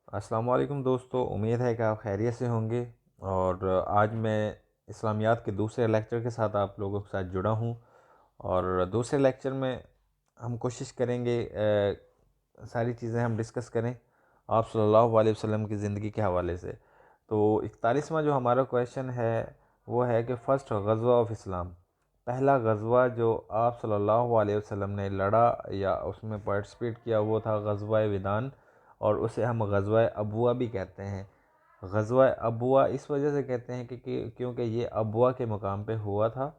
السلام علیکم دوستو، امید ہے کہ آپ خیریت سے ہوں گے۔ اور آج میں اسلامیات کے دوسرے لیکچر کے ساتھ آپ لوگوں کے ساتھ جڑا ہوں، اور دوسرے لیکچر میں ہم کوشش کریں گے ساری چیزیں ہم ڈسکس کریں آپ صلی اللہ علیہ وسلم کی زندگی کے حوالے سے۔ تو 41واں جو ہمارا کویشچن ہے وہ ہے کہ فرسٹ غزوہ آف اسلام، پہلا غزوہ جو آپ صلی اللہ علیہ وسلم نے لڑا یا اس میں پارٹیسپیٹ کیا وہ تھا غزوہ ودان، اور اسے ہم غزوہ ابوا بھی کہتے ہیں۔ غزوہ ابوا اس وجہ سے کہتے ہیں کہ کیونکہ یہ ابوا کے مقام پہ ہوا تھا،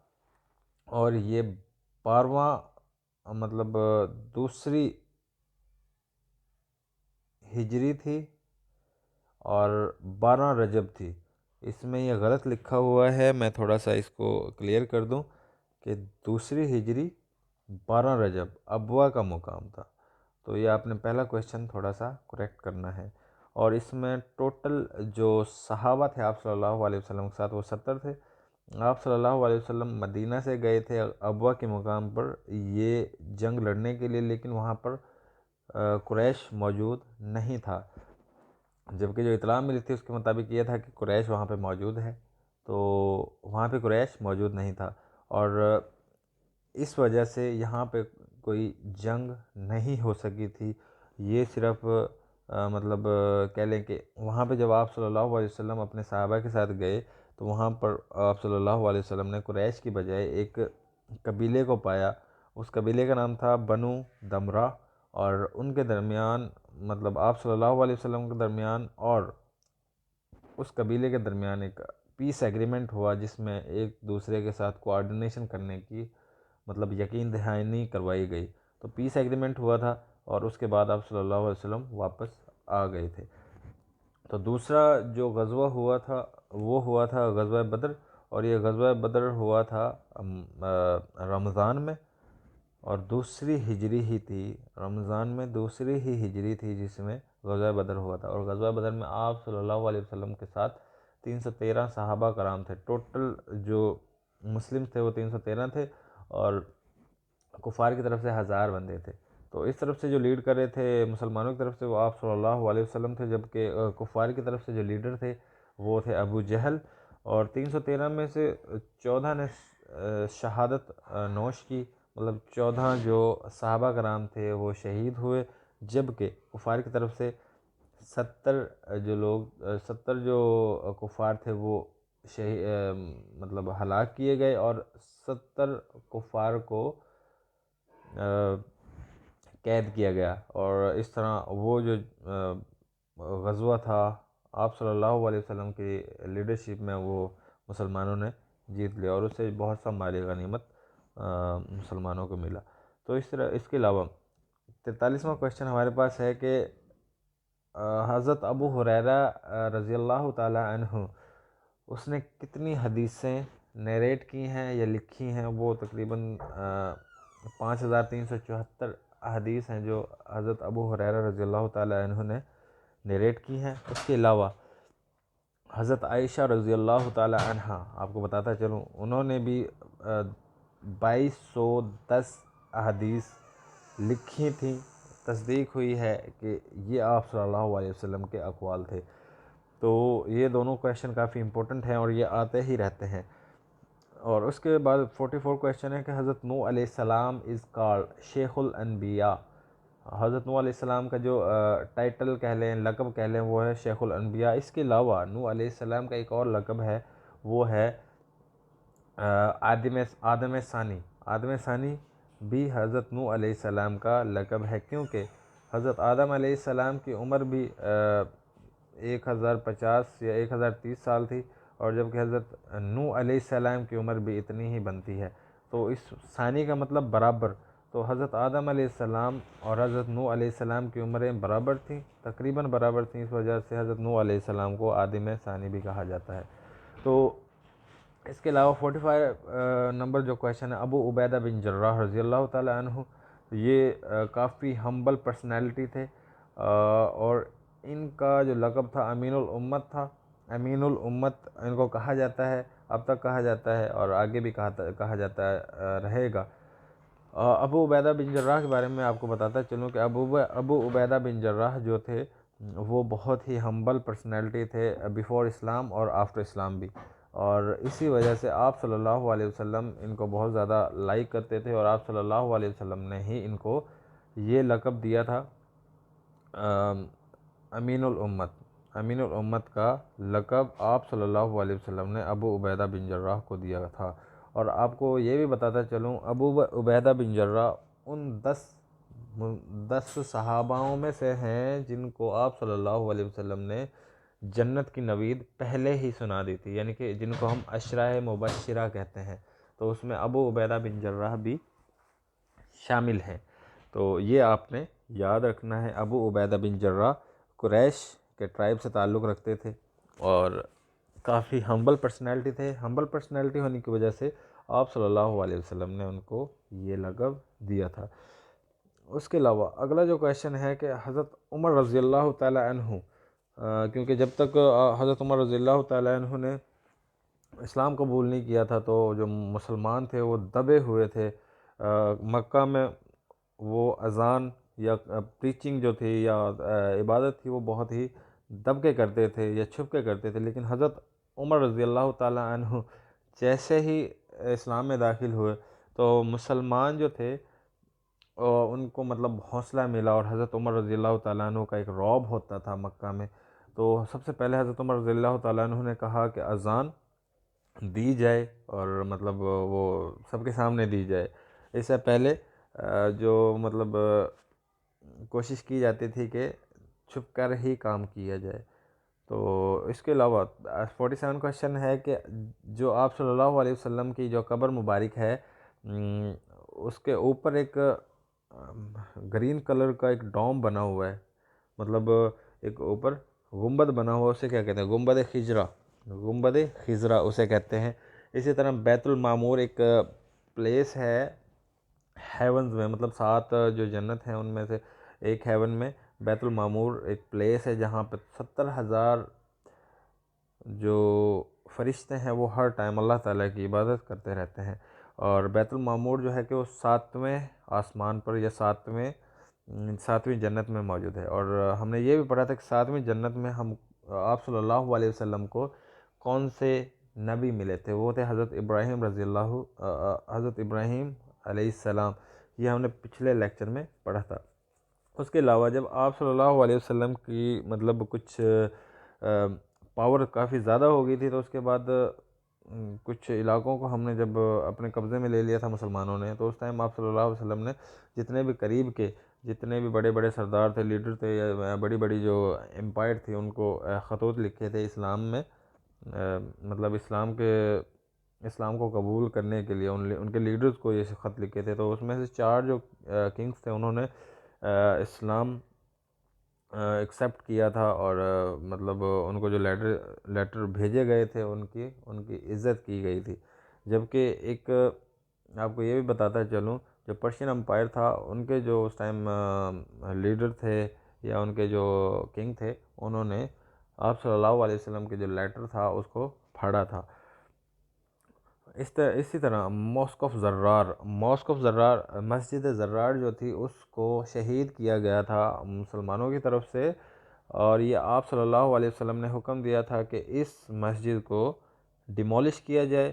اور یہ 12واں دوسری ہجری تھی اور 12 رجب تھی۔ اس میں یہ غلط لکھا ہوا ہے، میں تھوڑا سا اس کو کلیئر کر دوں کہ دوسری ہجری 12 رجب ابوا کا مقام تھا۔ تو یہ آپ نے پہلا کویشچن تھوڑا سا کریکٹ کرنا ہے۔ اور اس میں ٹوٹل جو صحابہ تھے آپ صلی اللہ علیہ وسلم کے ساتھ وہ 70 تھے۔ آپ صلی اللہ علیہ وسلم مدینہ سے گئے تھے ابوا کے مقام پر یہ جنگ لڑنے کے لیے، لیکن وہاں پر قریش موجود نہیں تھا، جبکہ جو اطلاع ملی تھی اس کے مطابق یہ تھا کہ قریش وہاں پہ موجود ہے، تو وہاں پہ قریش موجود نہیں تھا، اور اس وجہ سے یہاں پہ کوئی جنگ نہیں ہو سکی تھی۔ یہ صرف کہہ لیں کہ وہاں پہ جب آپ صلی اللہ علیہ وسلم اپنے صحابہ کے ساتھ گئے تو وہاں پر آپ صلی اللہ علیہ وسلم نے قریش کی بجائے ایک قبیلے کو پایا۔ اس قبیلے کا نام تھا بنو دمرہ، اور ان کے درمیان آپ صلی اللہ علیہ وسلم کے درمیان اور اس قبیلے کے درمیان ایک پیس ایگریمنٹ ہوا، جس میں ایک دوسرے کے ساتھ کوآرڈینیشن کرنے کی یقین دہانی کروائی گئی۔ تو پیس ایگریمنٹ ہوا تھا، اور اس کے بعد آپ صلی اللہ علیہ وسلم واپس آ گئے تھے۔ تو دوسرا جو غزوہ ہوا تھا وہ ہوا تھا غزوہ بدر، اور یہ غزوہ بدر ہوا تھا رمضان میں، اور دوسری ہجری ہی تھی، رمضان میں دوسری ہی ہجری تھی جس میں غزوہ بدر ہوا تھا۔ اور غزوہ بدر میں آپ صلی اللہ علیہ وسلم کے ساتھ 313 صحابہ کرام تھے۔ ٹوٹل جو مسلم تھے وہ 313 تھے، اور کفار کی طرف سے 1000 بندے تھے۔ تو اس طرف سے جو لیڈ کر رہے تھے مسلمانوں کی طرف سے وہ آپ صلی اللہ علیہ وسلم تھے، جبکہ کفار کی طرف سے جو لیڈر تھے وہ تھے ابو جہل، اور 313 میں سے 14 نے شہادت نوش کی، 14 جو صحابہ کرام تھے وہ شہید ہوئے، جبکہ کفار کی طرف سے 70 جو کفار تھے وہ ہلاک کیے گئے، اور 70 کفار کو قید کیا گیا۔ اور اس طرح وہ جو غزوہ تھا آپ صلی اللہ علیہ وسلم کی لیڈرشپ میں وہ مسلمانوں نے جیت لیا، اور اس سے بہت سا مال غنیمت مسلمانوں کو ملا۔ تو اس طرح اس کے علاوہ 43واں کویشچن ہمارے پاس ہے کہ حضرت ابو ہریرہ رضی اللہ تعالی عنہ اس نے کتنی حدیثیں نیریٹ کی ہیں یا لکھی ہیں؟ وہ تقریباً 5374 حدیث ہیں جو حضرت ابو ہریرہ رضی اللہ تعالی عنہ نے نیریٹ کی ہیں۔ اس کے علاوہ حضرت عائشہ رضی اللہ تعالی عنہ، آپ کو بتاتا چلوں، انہوں نے بھی 2210 احادیث لکھی تھیں، تصدیق ہوئی ہے کہ یہ آپ صلی اللہ علیہ وسلم کے اقوال تھے۔ تو یہ دونوں کویشچن کافی امپورٹنٹ ہیں اور یہ آتے ہی رہتے ہیں۔ اور اس کے بعد 44 کویشچن ہے کہ حضرت نوح علیہ السلام از کالڈ شیخ الانبیاء۔ حضرت نوح علیہ السلام کا جو ٹائٹل کہہ لیں، لقب کہہ لیں، وہ ہے شیخ الانبیاء۔ اس کے علاوہ نوح علیہ السلام کا ایک اور لقب ہے، وہ ہے آدم ثانی۔ آدم ثانی بھی حضرت نوح علیہ السلام کا لقب ہے، کیونکہ حضرت آدم علیہ السلام کی عمر بھی 1050 یا 1030 سال تھی، اور جبکہ حضرت نوح علیہ السلام کی عمر بھی اتنی ہی بنتی ہے۔ تو اس ثانی کا مطلب برابر، تو حضرت آدم علیہ السلام اور حضرت نوح علیہ السلام کی عمریں برابر تھیں، تقریباً برابر تھیں، اس وجہ سے حضرت نوح علیہ السلام کو آدم ثانی بھی کہا جاتا ہے۔ تو اس کے علاوہ 45 نمبر جو کویشچن ہے، ابو عبیدہ بن جراح رضی اللہ تعالی عنہ، یہ کافی ہمبل پرسنالٹی تھے، اور ان کا جو لقب تھا امین الامت تھا۔ امین الامت ان کو کہا جاتا ہے، اب تک کہا جاتا ہے اور آگے بھی کہا جاتا رہے گا۔ ابو عبیدہ بن جراح کے بارے میں آپ کو بتاتا چلوں کہ ابو عبیدہ بن جراح جو تھے وہ بہت ہی ہمبل پرسنالٹی تھے بیفور اسلام اور آفٹر اسلام بھی، اور اسی وجہ سے آپ صلی اللہ علیہ وسلم ان کو بہت زیادہ لائک کرتے تھے، اور آپ صلی اللہ علیہ وسلم نے ہی ان کو یہ لقب دیا تھا امین الامت۔ امین الامت کا لقب آپ صلی اللہ علیہ وسلم نے ابو عبیدہ بن جراح کو دیا تھا۔ اور آپ کو یہ بھی بتاتا چلوں، ابو عبیدہ بن جراح ان 10 صحاباؤں میں سے ہیں جن کو آپ صلی اللہ علیہ وسلم نے جنت کی نوید پہلے ہی سنا دی تھی، یعنی کہ جن کو ہم عشرہ مبشرہ کہتے ہیں، تو اس میں ابو عبیدہ بن جراح بھی شامل ہیں۔ تو یہ آپ نے یاد رکھنا ہے۔ ابو عبیدہ بن جراح قریش کے ٹرائب سے تعلق رکھتے تھے اور کافی ہمبل پرسنالٹی تھے۔ ہمبل پرسنالٹی ہونے کی وجہ سے آپ صلی اللہ علیہ وسلم نے ان کو یہ لقب دیا تھا۔ اس کے علاوہ اگلا جو کویشچن ہے کہ حضرت عمر رضی اللہ تعالیٰ عنہ، کیونکہ جب تک حضرت عمر رضی اللہ تعالیٰ عنہ نے اسلام قبول نہیں کیا تھا تو جو مسلمان تھے وہ دبے ہوئے تھے مکہ میں۔ وہ اذان یا پریچنگ جو تھی یا عبادت تھی وہ بہت ہی دب کے کرتے تھے یا چھپ کے کرتے تھے، لیکن حضرت عمر رضی اللہ تعالیٰ عنہ جیسے ہی اسلام میں داخل ہوئے تو مسلمان جو تھے ان کو مطلب حوصلہ ملا، اور حضرت عمر رضی اللہ تعالیٰ عنہ کا ایک رعب ہوتا تھا مکہ میں، تو سب سے پہلے حضرت عمر رضی اللہ تعالیٰ عنہ نے کہا کہ اذان دی جائے، اور مطلب وہ سب کے سامنے دی جائے۔ اس سے پہلے جو مطلب کوشش کی جاتی تھی کہ چھپ کر ہی کام کیا جائے۔ تو اس کے علاوہ 47 کویشچن ہے کہ جو آپ صلی اللہ علیہ وسلم کی جو قبر مبارک ہے اس کے اوپر ایک گرین کلر کا ایک ڈوم بنا ہوا ہے، مطلب ایک اوپر گنبد بنا ہوا، اسے کیا کہتے ہیں؟ گنبد خضرا، گنبد خضرا اسے کہتے ہیں۔ اسی طرح بیت المعمور ایک پلیس ہے ہیونز میں، مطلب 7 جو جنت ہیں ان میں سے ایک ہیون میں بیت المعمور ایک پلیس ہے جہاں پہ 70,000 جو فرشتے ہیں وہ ہر ٹائم اللہ تعالیٰ کی عبادت کرتے رہتے ہیں۔ اور بیت المعمور جو ہے کہ وہ 7ویں آسمان پر یا 7ویں جنت میں موجود ہے۔ اور ہم نے یہ بھی پڑھا تھا کہ 7ویں جنت میں ہم آپ صلی اللہ علیہ وسلم کو کون سے نبی ملے تھے؟ وہ تھے حضرت ابراہیم حضرت ابراہیم علیہ السلام۔ یہ ہم نے پچھلے لیکچر میں پڑھا تھا۔ اس کے علاوہ جب آپ صلی اللہ علیہ وسلم کی مطلب کچھ پاور کافی زیادہ ہو گئی تھی تو اس کے بعد کچھ علاقوں کو ہم نے جب اپنے قبضے میں لے لیا تھا مسلمانوں نے، تو اس ٹائم آپ صلی اللہ علیہ وسلم نے جتنے بھی قریب کے جتنے بھی بڑے بڑے سردار تھے، لیڈر تھے، یا بڑی بڑی جو امپائر تھی، ان کو خطوط لکھے تھے اسلام میں، مطلب اسلام کو قبول کرنے کے لیے ان کے لیڈرز کو یہ خط لکھے تھے۔ تو اس میں سے 4 جو کنگز تھے انہوں نے اسلام ایکسیپٹ کیا تھا، اور مطلب ان کو جو لیٹر بھیجے گئے تھے ان کی عزت کی گئی تھی۔ جبکہ ایک آپ کو یہ بھی بتاتا چلوں، جو پرشین امپائر تھا ان کے جو اس ٹائم لیڈر تھے یا ان کے جو کنگ تھے، انہوں نے آپ صلی اللہ علیہ وسلم کے جو لیٹر تھا اس کو پھاڑا تھا۔ اسی طرح ماسک آف زرار، مسجد زرار جو تھی اس کو شہید کیا گیا تھا مسلمانوں کی طرف سے، اور یہ آپ صلی اللہ علیہ وسلم نے حکم دیا تھا کہ اس مسجد کو ڈیمولش کیا جائے۔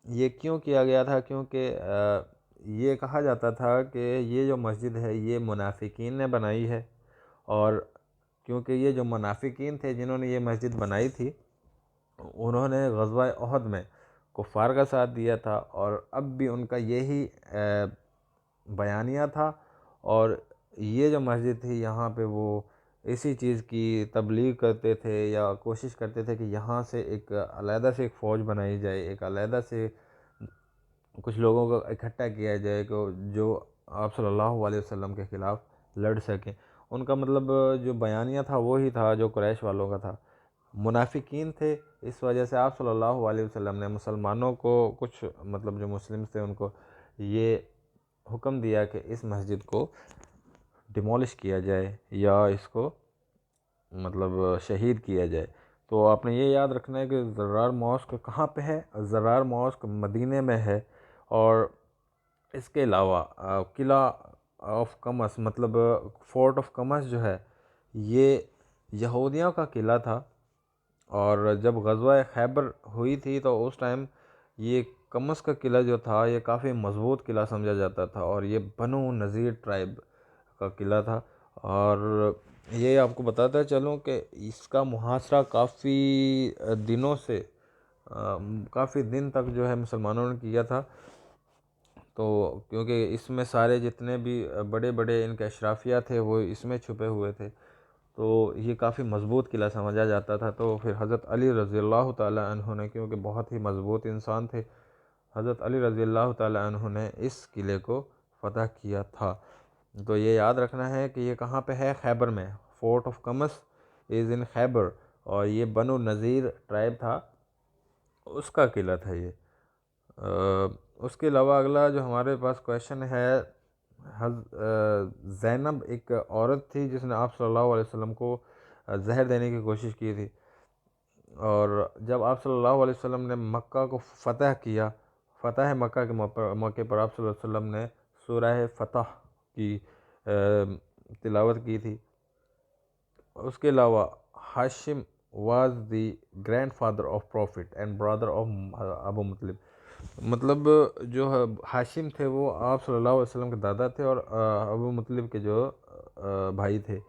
یہ کیوں کیا گیا تھا؟ کیونکہ یہ کہا جاتا تھا کہ یہ جو مسجد ہے یہ منافقین نے بنائی ہے، اور کیونکہ یہ جو منافقین تھے جنہوں نے یہ مسجد بنائی تھی انہوں نے غزوہ احد میں کفار کا ساتھ دیا تھا، اور اب بھی ان کا یہی بیانیہ تھا، اور یہ جو مسجد تھی یہاں پہ وہ اسی چیز کی تبلیغ کرتے تھے یا کوشش کرتے تھے کہ یہاں سے ایک علیحدہ سے ایک فوج بنائی جائے، ایک علیحدہ سے کچھ لوگوں کو اکٹھا کیا جائے کہ جو آپ صلی اللہ علیہ وسلم کے خلاف لڑ سکیں۔ ان کا مطلب جو بیانیہ تھا وہی تھا جو قریش والوں کا تھا، منافقین تھے۔ اس وجہ سے آپ صلی اللہ علیہ وسلم نے مسلمانوں کو کچھ مطلب جو مسلم تھے ان کو یہ حکم دیا کہ اس مسجد کو ڈیمولش کیا جائے یا اس کو مطلب شہید کیا جائے۔ تو آپ نے یہ یاد رکھنا ہے کہ زرار ماسک کہاں پہ ہے؟ زرار ماسک مدینے میں ہے، اور اس کے علاوہ قلعہ آف قمس مطلب فورٹ آف قمس جو ہے یہ یہودیوں کا قلعہ تھا، اور جب غزوہ خیبر ہوئی تھی تو اس ٹائم یہ قمص کا قلعہ جو تھا یہ کافی مضبوط قلعہ سمجھا جاتا تھا، اور یہ بنو نذیر ٹرائب کا قلعہ تھا۔ اور یہ آپ کو بتاتا چلوں کہ اس کا محاصرہ دنوں سے کافی دن تک جو ہے مسلمانوں نے کیا تھا، تو کیونکہ اس میں سارے جتنے بھی بڑے بڑے ان کے اشرافیہ تھے وہ اس میں چھپے ہوئے تھے، تو یہ کافی مضبوط قلعہ سمجھا جاتا تھا۔ تو پھر حضرت علی رضی اللہ تعالیٰ عنہ نے، کیونکہ بہت ہی مضبوط انسان تھے، حضرت علی رضی اللہ تعالیٰ عنہ نے اس قلعے کو فتح کیا تھا۔ تو یہ یاد رکھنا ہے کہ یہ کہاں پہ ہے، خیبر میں۔ فورٹ آف قمص از ان خیبر، اور یہ بنو نذیر ٹرائب تھا، اس کا قلعہ تھا یہ۔ اس کے علاوہ اگلا جو ہمارے پاس کویشچن ہے، زینب ایک عورت تھی جس نے آپ صلی اللہ علیہ وسلم کو زہر دینے کی کوشش کی تھی، اور جب آپ صلی اللہ علیہ وسلم نے مکہ کو فتح کیا، فتح مکہ کے موقع پر آپ صلی اللہ علیہ وسلم نے سورہ فتح کی تلاوت کی تھی۔ اس کے علاوہ Hashim was the grand father of prophet and brother of Abu مطلب، مطلب جو ہاشم تھے وہ آپ صلی اللہ علیہ وسلم کے دادا تھے، اور ابو مطلب کے جو بھائی تھے۔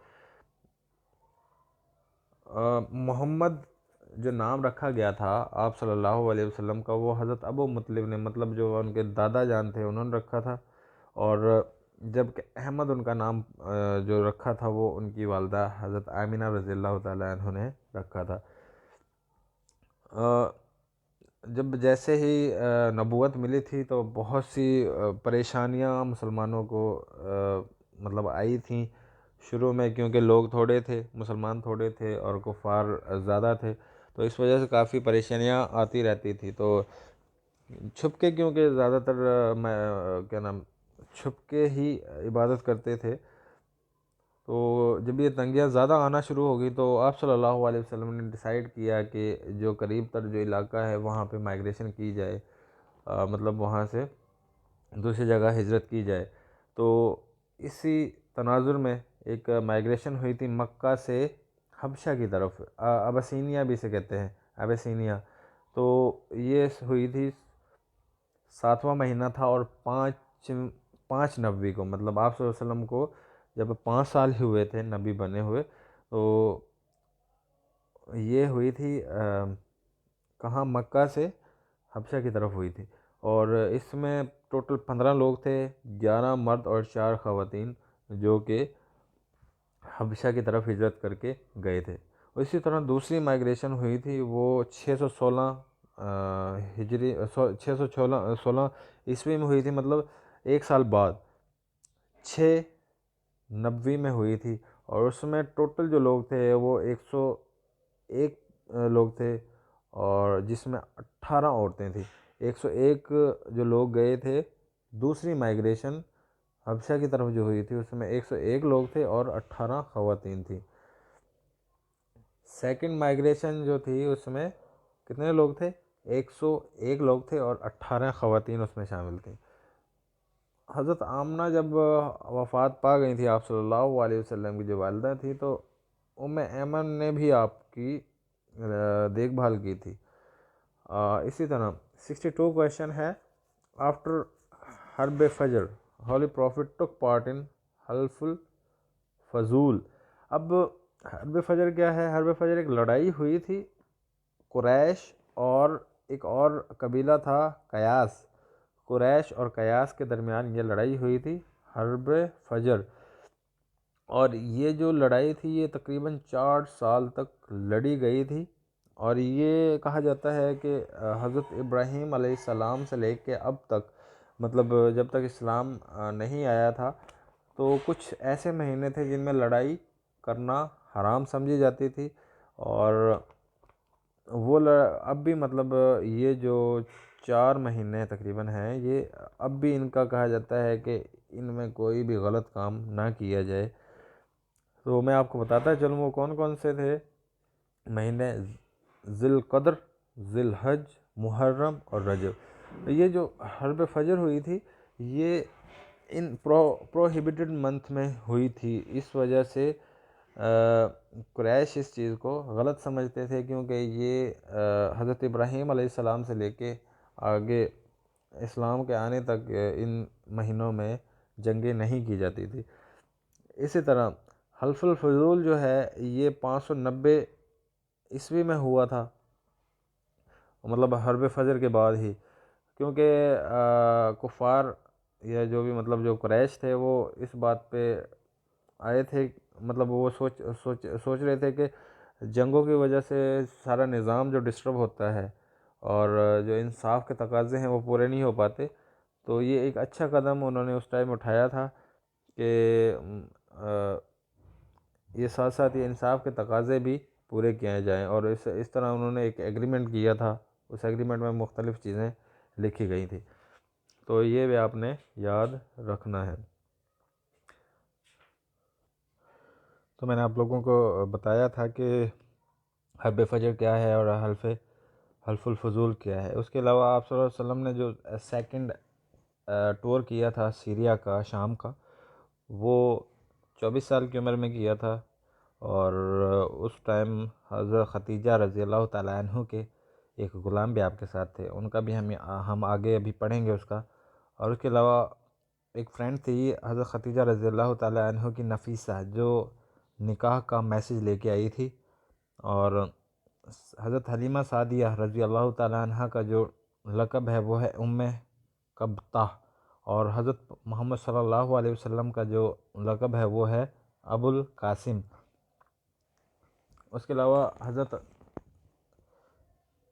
محمد جو نام رکھا گیا تھا آپ صلی اللہ علیہ وسلم کا، وہ حضرت ابو مطلب نے، مطلب جو ان کے دادا جان تھے انہوں نے رکھا تھا، اور جب کہ احمد ان کا نام جو رکھا تھا وہ ان کی والدہ حضرت آمینہ رضی اللہ تعالیٰ عنہ نے رکھا تھا۔ جب جیسے ہی نبوت ملی تھی تو بہت سی پریشانیاں مسلمانوں کو مطلب آئی تھیں شروع میں، کیونکہ لوگ تھوڑے تھے، مسلمان تھوڑے تھے اور کفار زیادہ تھے، تو اس وجہ سے کافی پریشانیاں آتی رہتی تھی۔ تو چھپ کے، کیونکہ زیادہ تر چھپ کے ہی عبادت کرتے تھے، تو جب یہ تنگیاں زیادہ آنا شروع ہو گئی تو آپ صلی اللہ علیہ وسلم نے ڈیسائیڈ کیا کہ جو قریب تر جو علاقہ ہے وہاں پہ مائگریشن کی جائے، مطلب وہاں سے دوسری جگہ ہجرت کی جائے۔ تو اسی تناظر میں ایک مائگریشن ہوئی تھی مکہ سے حبشہ کی طرف، ابسینیا بھی سے کہتے ہیں، ابسینیا۔ تو یہ ہوئی تھی 7واں مہینہ تھا، اور 5 نبوی کو، مطلب آپ صلی اللہ علیہ وسلم کو جب 5 سال ہی ہوئے تھے نبی بنے ہوئے، تو یہ ہوئی تھی کہاں، مکہ سے حبشہ کی طرف ہوئی تھی، اور اس میں ٹوٹل 15 لوگ تھے، 11 مرد اور 4 خواتین، جو کہ حبشہ کی طرف ہجرت کر کے گئے تھے۔ اسی طرح دوسری مائگریشن ہوئی تھی، وہ 616 ہجری 616 عیسوی میں ہوئی تھی، مطلب 1 سال بعد 6 نبوی میں ہوئی تھی، اور اس میں ٹوٹل جو لوگ تھے وہ 101 لوگ تھے، اور جس میں 18 عورتیں تھیں۔ 101 جو لوگ گئے تھے دوسری مائگریشن حبشہ کی طرف جو ہوئی تھی، اس میں 101 لوگ تھے اور 18 خواتین تھیں۔ سیکنڈ مائگریشن جو تھی اس میں کتنے لوگ تھے، 101 لوگ تھے اور 18 خواتین اس میں شامل تھیں۔ حضرت آمنہ جب وفات پا گئی تھی آپ صلی اللہ علیہ وسلم کی جو والدہ تھی، تو ایمن نے بھی آپ کی دیکھ بھال کی تھی۔ اسی طرح 62 کویشچن ہے، آفٹر حرب فجر holy prophet took part in حلف الفضول۔ اب حرب فجر کیا ہے؟ حرب فجر ایک لڑائی ہوئی تھی قریش اور ایک اور قبیلہ تھا قیاس، قریش اور قیاس کے درمیان یہ لڑائی ہوئی تھی حرب فجر، اور یہ جو لڑائی تھی یہ تقریباً 4 سال تک لڑی گئی تھی، اور یہ کہا جاتا ہے کہ حضرت ابراہیم علیہ السلام سے لے کے اب تک، مطلب جب تک اسلام نہیں آیا تھا، تو کچھ ایسے مہینے تھے جن میں لڑائی کرنا حرام سمجھی جاتی تھی، اور وہ اب بھی، مطلب یہ جو 4 مہینے تقریباً ہیں، یہ اب بھی ان کا کہا جاتا ہے کہ ان میں کوئی بھی غلط کام نہ کیا جائے۔ تو میں آپ کو بتاتا چلوں وہ کون کون سے تھے مہینے: ذی القدر، ذی الحج، محرم اور رجب۔ یہ جو حرب فجر ہوئی تھی یہ ان پروہیبیٹڈ منتھ میں ہوئی تھی، اس وجہ سے قریش اس چیز کو غلط سمجھتے تھے، کیونکہ یہ حضرت ابراہیم علیہ السلام سے لے کے آگے اسلام کے آنے تک ان مہینوں میں جنگیں نہیں کی جاتی تھی۔ اسی طرح حلف الفضول جو ہے یہ 590 عیسوی میں ہوا تھا، مطلب حرب فجر کے بعد ہی، کیونکہ کفار یا جو بھی مطلب جو قریش تھے وہ اس بات پہ آئے تھے، مطلب وہ سوچ رہے تھے کہ جنگوں کی وجہ سے سارا نظام جو ڈسٹرب ہوتا ہے اور جو انصاف کے تقاضے ہیں وہ پورے نہیں ہو پاتے، تو یہ ایک اچھا قدم انہوں نے اس ٹائم اٹھایا تھا کہ یہ ساتھ ساتھ یہ انصاف کے تقاضے بھی پورے کیے جائیں، اور اس طرح انہوں نے ایک ایگریمنٹ کیا تھا۔ اس ایگریمنٹ میں مختلف چیزیں لکھی گئی تھی، تو یہ بھی آپ نے یاد رکھنا ہے۔ تو میں نے آپ لوگوں کو بتایا تھا کہ حرب فجر کیا ہے اور حلف الفضول کیا ہے۔ اس کے علاوہ آپ صلی اللہ علیہ وسلم نے جو سیکنڈ ٹور کیا تھا سیریا کا، شام کا، وہ 24 سال کی عمر میں کیا تھا، اور اس ٹائم حضرت ختیجہ رضی اللہ تعالیٰ عنہ کے ایک غلام بھی آپ کے ساتھ تھے، ان کا بھی ہم آگے ابھی پڑھیں گے اس کا۔ اور اس کے علاوہ ایک فرینڈ تھی حضرت ختیجہ رضی اللہ تعالیٰ عنہ کی، نفیسہ، جو نکاح کا میسج لے کے آئی تھی، اور حضرت حلیمہ سعدیہ رضی اللہ تعالیٰ عنہ کا جو لقب ہے وہ ہے ام کبتہ، اور حضرت محمد صلی اللہ علیہ وسلم کا جو لقب ہے وہ ہے ابو القاسم۔ اس کے علاوہ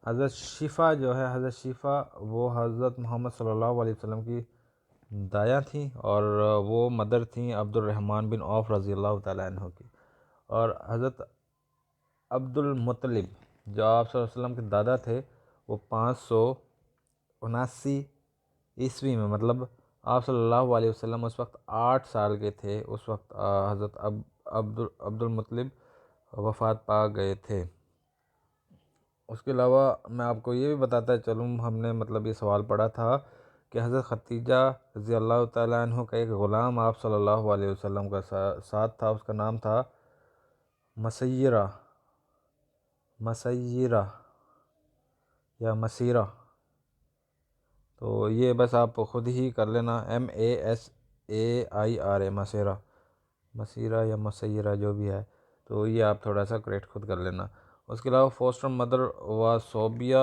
حضرت شفا جو ہے، حضرت شفا وہ حضرت محمد صلی اللہ علیہ وسلم کی دایا تھیں، اور وہ مدر تھیں عبد الرحمن بن عوف رضی اللہ تعالیٰ عنہ کی۔ اور حضرت عبد المطلب جو آپ صلی اللہ علیہ وسلم کے دادا تھے، وہ 579 عیسوی میں، مطلب آپ صلی اللہ علیہ وسلم اس وقت 8 سال کے تھے، اس وقت حضرت عبد المطلب وفات پا گئے تھے۔ اس کے علاوہ میں آپ کو یہ بھی بتاتا چلوں، ہم نے مطلب یہ سوال پڑھا تھا کہ حضرت ختیجہ رضی اللہ تعالیٰ عنہ کا ایک غلام آپ صلی اللہ علیہ وسلم کا ساتھ تھا، اس کا نام تھا مسیرہ یا مسیرہ، تو یہ بس آپ خود ہی کر لینا، MASAIRA، مسیرہ یا مسیرہ جو بھی ہے، تو یہ آپ تھوڑا سا کریکٹ خود کر لینا۔ اس کے علاوہ foster mother was Sobia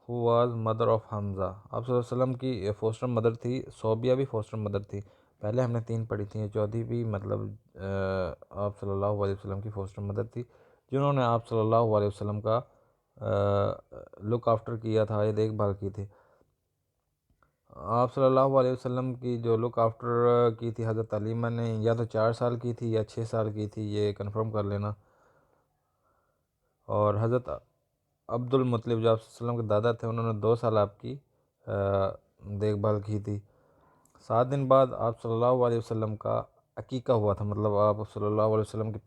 who was mother of Hamza, آپ صلی اللہ علیہ وسلم کی فوسٹر مدر تھی، صوبیہ بھی فوسٹر مدر تھی، پہلے ہم نے 3 پڑھی تھیں، چوتھی بھی مطلب آپ صلی اللہ علیہ وسلم کی فوسٹر مدر تھی، جنہوں نے آپ صلی اللہ علیہ وسلم کا لک آفٹر کیا تھا، یہ دیکھ بھال کی تھی۔ آپ صلی اللہ علیہ وسلم کی جو لک آفٹر کی تھی حضرت علیمہ نے، یا تو 4 سال کی تھی یا 6 سال کی تھی، یہ کنفرم کر لینا۔ اور حضرت عبد المطلب جو آپ صلی اللہ علیہ وسلم کے دادا تھے، انہوں نے 2 سال آپ کی دیکھ بھال کی تھی۔ 7 دن بعد آپ صلی اللہ علیہ وسلم کا عقیقہ ہوا تھا، مطلب آپ صلی اللہ علیہ وسلم کی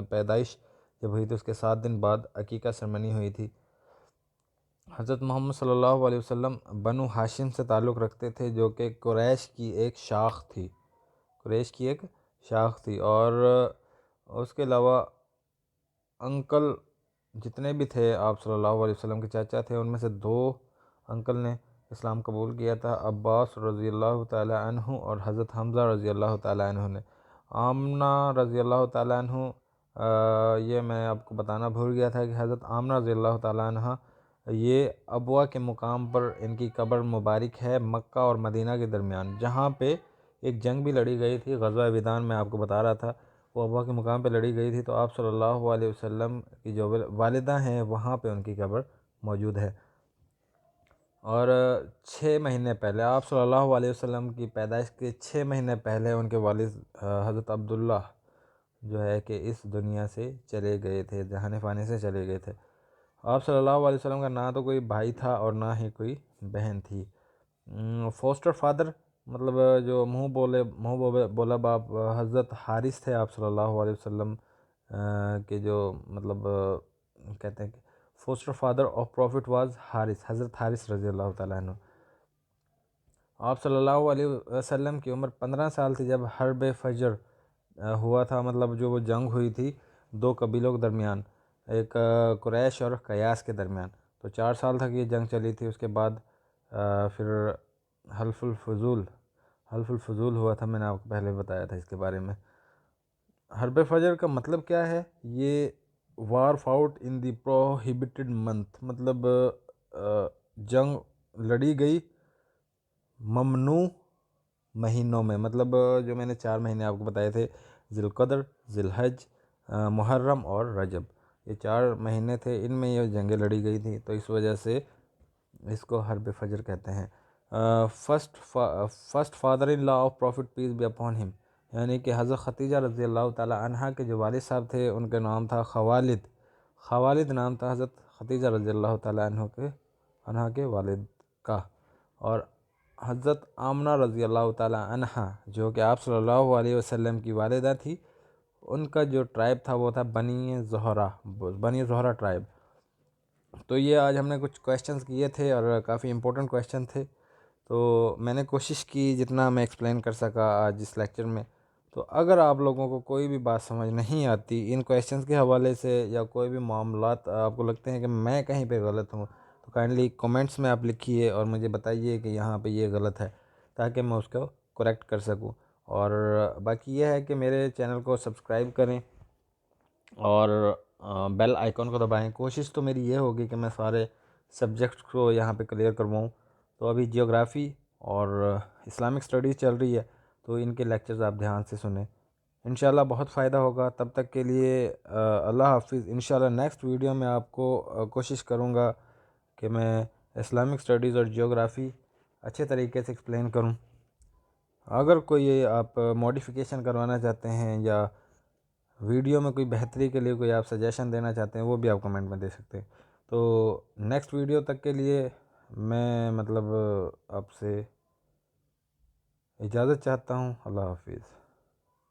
پیدائش جب ہوئی تھی اس کے 7 دن بعد عقیقہ سرمنی ہوئی تھی۔ حضرت محمد صلی اللہ علیہ وسلم بنو ہاشم سے تعلق رکھتے تھے، جو کہ قریش کی ایک شاخ تھی، اور اس کے علاوہ انکل جتنے بھی تھے آپ صلی اللہ علیہ وسلم کے چاچا تھے، ان میں سے 2 انکل نے اسلام قبول کیا تھا، عباس رضی اللہ تعالیٰ عنہ اور حضرت حمزہ رضی اللہ تعالیٰ عنہ نے۔ آمنہ رضی اللہ تعالیٰ عنہ، یہ میں آپ کو بتانا بھول گیا تھا کہ حضرت آمنہ رضی اللہ تعالیٰ عنہ، یہ ابوا کے مقام پر ان کی قبر مبارک ہے، مکہ اور مدینہ کے درمیان، جہاں پہ ایک جنگ بھی لڑی گئی تھی، غزوہ ودان میں آپ کو بتا رہا تھا، وہ ابوا کے مقام پہ لڑی گئی تھی، تو آپ صلی اللہ علیہ وسلم کی جو والدہ ہیں وہاں پہ ان کی قبر موجود ہے۔ اور 6 مہینے پہلے آپ صلی اللہ علیہ وسلم کی پیدائش کے 6 مہینے پہلے ان کے والد حضرت عبداللہ جو ہے کہ اس دنیا سے چلے گئے تھے، جہان فانی سے چلے گئے تھے۔ آپ صلی اللہ علیہ وسلم کا نہ تو کوئی بھائی تھا اور نہ ہی کوئی بہن تھی۔ فوسٹر فادر مطلب جو منہ بولا باپ حضرت حارث تھے آپ صلی اللہ علیہ وسلم کے، جو مطلب کہتے ہیں کہ foster father of prophet was Haris, حضرت حارث رضی اللہ تعالیٰ عنہ۔ آپ صلی اللہ علیہ وسلم کی عمر 15 سال تھی جب حرب فجر ہوا تھا، مطلب جو وہ جنگ ہوئی تھی دو قبیلوں کے درمیان، ایک قریش اور قیاس کے درمیان. تو 4 سال تک یہ جنگ چلی تھی. اس کے بعد پھر حلف الفضول ہوا تھا. میں نے آپ کو پہلے بتایا تھا اس کے بارے میں. حرب فجر کا مطلب کیا ہے؟ یہ وار فاؤٹ ان دی پروہیبٹڈ منتھ، مطلب جنگ لڑی گئی ممنوع مہینوں میں. مطلب جو میں نے 4 مہینے آپ کو بتائے تھے، ذی القدر، ذی الحج، محرم اور رجب، یہ 4 مہینے تھے، ان میں یہ جنگیں لڑی گئی تھیں. تو اس وجہ سے اس کو حرب فجر کہتے ہیں. First father in law of prophet peace be upon him, یعنی کہ حضرت ختیجہ رضی اللہ تعالی عنہا کے جو والد صاحب تھے ان کا نام تھا خوالد نام تھا حضرت ختیجہ رضی اللہ تعالی عنہا کے والد کا. اور حضرت آمنہ رضی اللہ تعالی عنہا جو کہ آپ صلی اللہ علیہ وسلم کی والدہ تھی، ان کا جو ٹرائب تھا وہ تھا بنی زہرہ ٹرائب. تو یہ آج ہم نے کچھ کویشچنز کیے تھے اور کافی امپورٹنٹ کویشچن تھے. تو میں نے کوشش کی جتنا میں ایکسپلین کر سکا آج اس لیکچر میں. تو اگر آپ لوگوں کو کوئی بھی بات سمجھ نہیں آتی ان کویشچنز کے حوالے سے، یا کوئی بھی معاملات آپ کو لگتے ہیں کہ میں کہیں پہ غلط ہوں، تو کائنڈلی کومنٹس میں آپ لکھیے اور مجھے بتائیے کہ یہاں پہ یہ غلط ہے، تاکہ میں اس کو کریکٹ کر سکوں. اور باقی یہ ہے کہ میرے چینل کو سبسکرائب کریں اور بیل آئیکن کو دبائیں. کوشش تو میری یہ ہوگی کہ میں سارے سبجیکٹس کو یہاں پہ کلیئر کرواؤں. تو ابھی جیوگرافی اور اسلامک اسٹڈیز چل رہی ہے، تو ان کے لیکچرز آپ دھیان سے سنیں، انشاءاللہ بہت فائدہ ہوگا. تب تک کے لیے اللہ حافظ. انشاءاللہ نیکسٹ ویڈیو میں آپ کو کوشش کروں گا کہ میں اسلامک اسٹڈیز اور جیوگرافی اچھے طریقے سے ایکسپلین کروں. اگر کوئی آپ موڈیفیکیشن کروانا چاہتے ہیں یا ویڈیو میں کوئی بہتری کے لیے کوئی آپ سجیشن دینا چاہتے ہیں، وہ بھی آپ کمنٹ میں دے سکتے ہیں. تو نیکسٹ ویڈیو تک کے لیے میں آپ سے اجازت چاہتا ہوں. اللہ حافظ.